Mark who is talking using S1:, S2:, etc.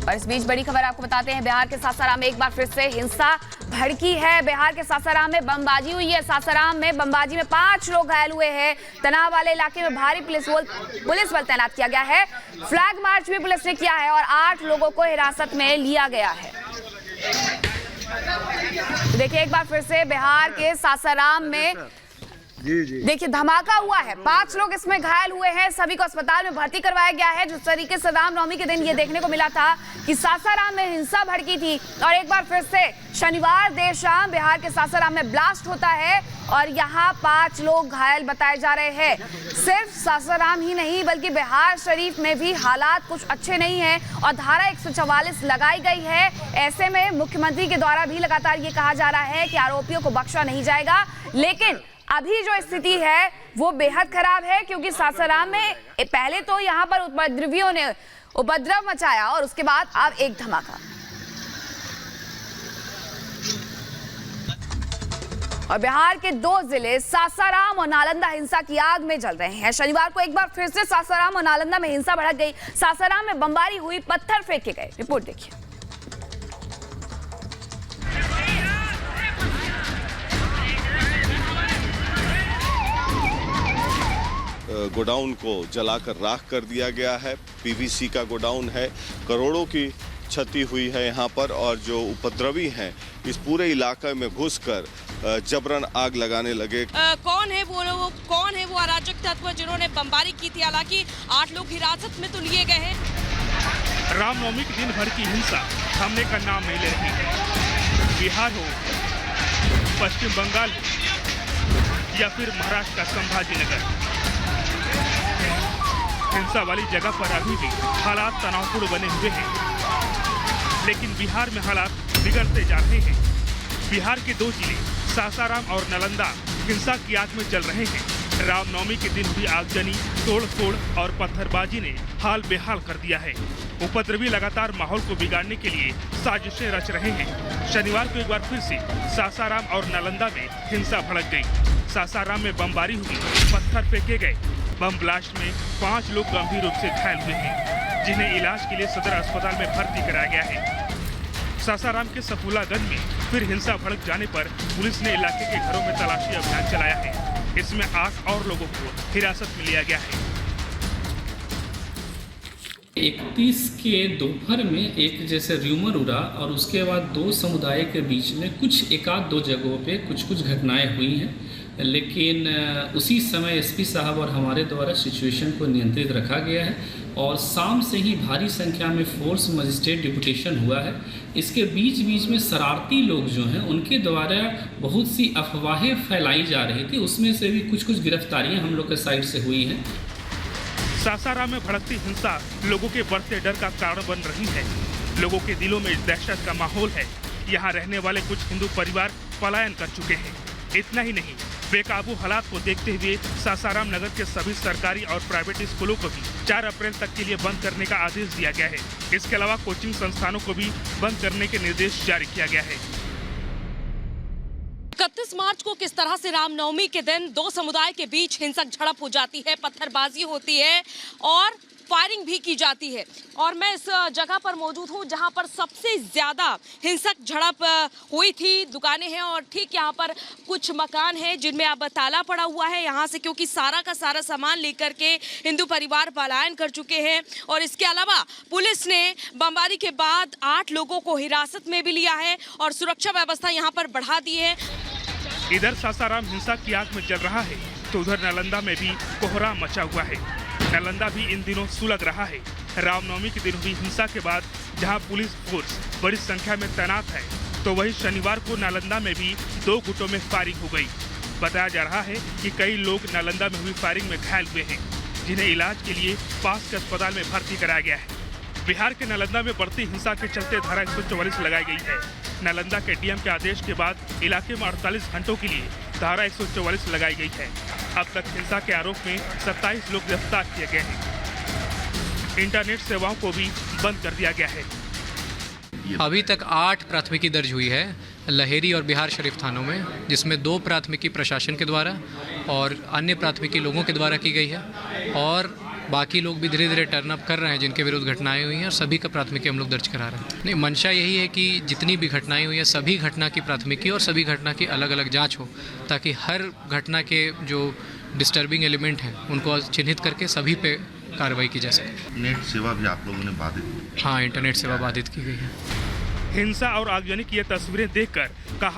S1: और इस बीच बड़ी खबर आपको बताते हैं, बिहार के सासाराम में एक बार फिर से हिंसा भड़की है। बिहार के सासाराम में बमबाजी हुई है। सासाराम में बमबाजी में 5 लोग घायल हुए हैं। तनाव वाले इलाके में भारी पुलिस बल तैनात किया गया है। फ्लैग मार्च भी पुलिस ने किया है और 8 लोगों को हिरासत में लिया गया है। देखिए एक बार फिर से बिहार के सासाराम में देखिए धमाका हुआ है। 5 लोग इसमें घायल हुए हैं। सभी को अस्पताल में भर्ती करवाया गया है। जिस तरीके से रामनवमी के दिन ये देखने को मिला था कि सासाराम में हिंसा भड़की थी और एक बार फिर से शनिवार देर शाम बिहार के सासाराम में ब्लास्ट होता है और यहाँ 5 लोग घायल बताए जा रहे हैं। सिर्फ सासाराम ही नहीं बल्कि बिहार शरीफ में भी हालात कुछ अच्छे नहीं हैं और धारा 144 लगाई गई है। ऐसे में मुख्यमंत्री के द्वारा भी लगातार ये कहा जा रहा है कि आरोपियों को बख्शा नहीं जाएगा, लेकिन अभी जो स्थिति है वो बेहद खराब है क्योंकि सासाराम में पहले तो यहाँ पर उपद्रवियों ने उपद्रव मचाया और उसके बाद अब एक धमाका। और बिहार के 2 जिले सासाराम और नालंदा हिंसा की आग में जल रहे हैं। शनिवार को एक बार फिर से सासाराम और नालंदा में हिंसा भड़क गई। सासाराम में बमबारी हुई, पत्थर फेंके गए। रिपोर्ट देखिए।
S2: गोडाउन को जलाकर राख कर दिया गया है। पीवीसी का गोडाउन है। करोड़ों की क्षति हुई है यहाँ पर और जो उपद्रवी हैं इस पूरे इलाके में घुसकर जबरन आग लगाने लगे।
S3: कौन है वो अराजक तत्व जिन्होंने बमबारी की थी? हालांकि 8 लोग हिरासत में तो लिए गए हैं।
S4: रामनवमी के दिन भर की हिंसा थमने का नाम नहीं ले रही है। बिहार हो, पश्चिम बंगाल हो या फिर महाराष्ट्र का संभाजी नगर, हिंसा वाली जगह पर अभी भी हालात तनावपूर्ण बने हुए हैं। लेकिन बिहार में हालात बिगड़ते जा रहे हैं। बिहार के 2 जिले सासाराम और नालंदा हिंसा की आग में जल रहे हैं। रामनवमी के दिन हुई आगजनी, तोड़-फोड़ और पत्थरबाजी ने हाल बेहाल कर दिया है। उपद्रवी लगातार माहौल को बिगाड़ने के लिए साजिशें रच रहे हैं। शनिवार को एक बार फिर से सासाराम और नालंदा में हिंसा भड़क गई। सासाराम में बमबारी हुई, पत्थर फेंके गए। बम ब्लास्ट में 5 लोग गंभीर रूप से घायल हुए हैं, जिन्हें इलाज के लिए सदर अस्पताल में भर्ती कराया गया है। सासाराम के सफूलागंज में फिर हिंसा भड़क जाने पर पुलिस ने इलाके के घरों में तलाशी अभियान चलाया है। इसमें 8 और लोगों को हिरासत में लिया गया है।
S5: 31 के दोपहर में एक जैसे र्यूमर उड़ा और उसके बाद 2 समुदाय के बीच में कुछ 1-2 जगहों पे कुछ घटनाएं हुई हैं, लेकिन उसी समय एसपी साहब और हमारे द्वारा सिचुएशन को नियंत्रित रखा गया है और शाम से ही भारी संख्या में फोर्स मजिस्ट्रेट डिप्यूटेशन हुआ है। इसके बीच में शरारती लोग जो हैं उनके द्वारा बहुत सी अफवाहें फैलाई जा रही थी, उसमें से भी कुछ गिरफ्तारियां हम लोग के साइड से हुई हैं।
S4: सासाराम में भड़कती हिंसा लोगों के बढ़ते डर का कारण बन रही है। लोगों के दिलों में दहशत का माहौल है। यहाँ रहने वाले कुछ हिंदू परिवार पलायन कर चुके हैं। इतना ही नहीं, बेकाबू हालात को देखते हुए सासाराम नगर के सभी सरकारी और प्राइवेट स्कूलों को भी 4 अप्रैल तक के लिए बंद करने का आदेश दिया गया है। इसके अलावा कोचिंग संस्थानों को भी बंद करने के निर्देश जारी किया गया है।
S3: 31 मार्च को किस तरह से रामनवमी के दिन 2 समुदाय के बीच हिंसक झड़प हो जाती है, पत्थरबाजी होती है और फायरिंग भी की जाती है। और मैं इस जगह पर मौजूद हूँ जहाँ पर सबसे ज़्यादा हिंसक झड़प हुई थी। दुकानें हैं और ठीक यहाँ पर कुछ मकान हैं जिनमें अब ताला पड़ा हुआ है यहाँ से, क्योंकि सारा का सारा सामान लेकर के हिंदू परिवार पलायन कर चुके हैं। और इसके अलावा पुलिस ने बमबारी के बाद 8 लोगों को हिरासत में भी लिया है और सुरक्षा व्यवस्था यहाँ पर बढ़ा दी है।
S4: इधर सासाराम हिंसा की आग में जल रहा है तो उधर नालंदा में भी कोहराम मचा हुआ है। नालंदा भी इन दिनों सुलग रहा है। रामनवमी के दिन हुई हिंसा के बाद जहां पुलिस फोर्स बड़ी संख्या में तैनात है, तो वहीं शनिवार को नालंदा में भी 2 गुटों में फायरिंग हो गई। बताया जा रहा है कि कई लोग नालंदा में हुई फायरिंग में घायल हुए हैं, जिन्हें इलाज के लिए पास के अस्पताल में भर्ती कराया गया है। बिहार के नालंदा में बढ़ती हिंसा के चलते धारा 144 लगाई गई है। नालंदा के डीएम के आदेश के बाद इलाके में 48 घंटों के लिए धारा 144 लगाई गई है। अब तक हिंसा के आरोप में 27 लोग गिरफ्तार किए गए हैं। इंटरनेट सेवाओं को भी बंद कर दिया गया है।
S6: अभी तक 8 प्राथमिकी दर्ज हुई है लहेरी और बिहार शरीफ थानों में, जिसमें 2 प्राथमिकी प्रशासन के द्वारा और अन्य प्राथमिकी लोगों के द्वारा की गई है और बाकी लोग भी धीरे धीरे टर्न अप कर रहे हैं जिनके विरुद्ध घटनाएं हुई हैं, और सभी का प्राथमिकी हम लोग दर्ज करा रहे हैं। नहीं, मंशा यही है कि जितनी भी घटनाएं हुई हैं सभी घटना की प्राथमिकी और सभी घटना की अलग अलग जांच हो, ताकि हर घटना के जो डिस्टर्बिंग एलिमेंट हैं उनको चिन्हित करके सभी पे कार्रवाई की जा सके।
S7: नेट सेवा भी आप लोगों ने बाधित की?
S6: हाँ, इंटरनेट सेवा बाधित की गई है।
S4: हिंसा और आगजनी की ये तस्वीरें देखकर कहा